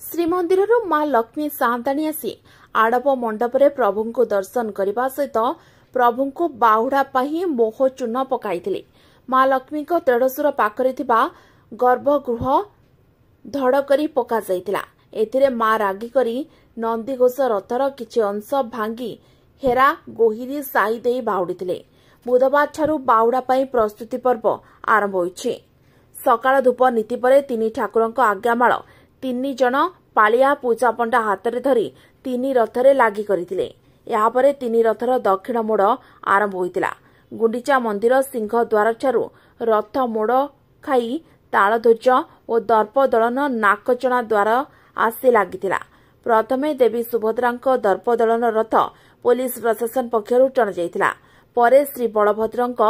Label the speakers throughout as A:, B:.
A: श्रीमंदिर मां लक्ष्मी सान्ताणी आसी आड़प मंडप प्रभु को दर्शन करने सहित प्रभु को बाहुड़ा मोह चूर्ण पकाई मां लक्ष्मी त्रेड़सुर पाखरे गर्भगृह धड़ कर पका जाइतिला। मां रागी करी नंदीघोष रथर किछि अंश भांगी हेरा गोहिरी साही दे बाहुड़ी। बुधवार ठारू बाहुड़ा प्रस्तुति पर्व आरंभ होइछि। सकाळ धूप नीति परे तीन ठाकुरଙ୍କ आज्ञामाळ तीन जन पालिया पूजा पंडा हाथ में धरी तीन रथरे लागी करथिले। या परे तीन रथर दक्षिण मोड़ आरंभ होइतिला। गुंडीचा मंदिर सिंह द्वार ठारू रथ मोड़ खाई तालध्वज और दर्प दलन नाकचणा द्वार आसी लागितिला। प्रथमे देवी सुभद्रांक दर्प दलन रथ पुलिस प्रशासन पक्षरु टणा जाइतिला। परे श्री बलभद्रंक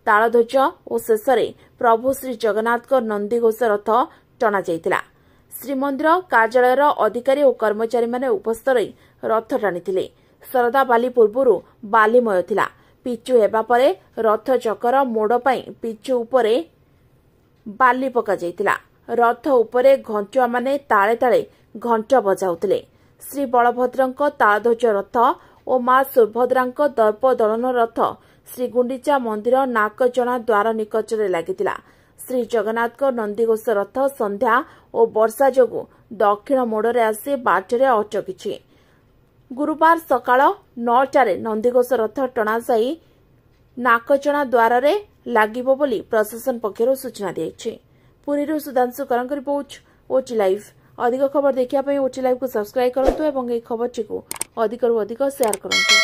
A: तालध्वज और शेषरे प्रभु श्री जगन्नाथ नंदीघोष रथ टणा जाइतिला। श्रीमंदिर कार्यालयर अधिकारी और कर्मचारी माने उपस्थित रही रथ टाणी। शरदा बाली पूर्व बालीमय थिला। पिचु हेबा परे रथ चकर मोड़ पिचु उपरे बाली पका जाइतिला। रथ उपरे घंटुआ माने ताले ताले घंट बजाउतिले। श्री बलभद्रंक तालध्वज रथ और मां सुभद्रांक दर्प दलन रथ श्री गुंडीचा मंदिर नाकचणा द्वार निकटरे लागितिला। श्री जगन्नाथ नंदीघोष रथ संध्या और वर्षा जोगु दक्षिण मोड़े आसी बाटरे अटकी। गुरुवार सकाळ 9टारे नंदीघोष रथ टणा जाई नाकचणा द्वार रे लागिबो बोली प्रशासन पक्षरु सूचना दियाछि। पुरीरु सुधांशु करंक रिपोर्ट ओटी लाइव। अधिक खबर देखिया पई ओटी लाइव को सब्सक्राइब करंतु एवं ए खबरटी को अधिकरु अधिक शेयर करंतु।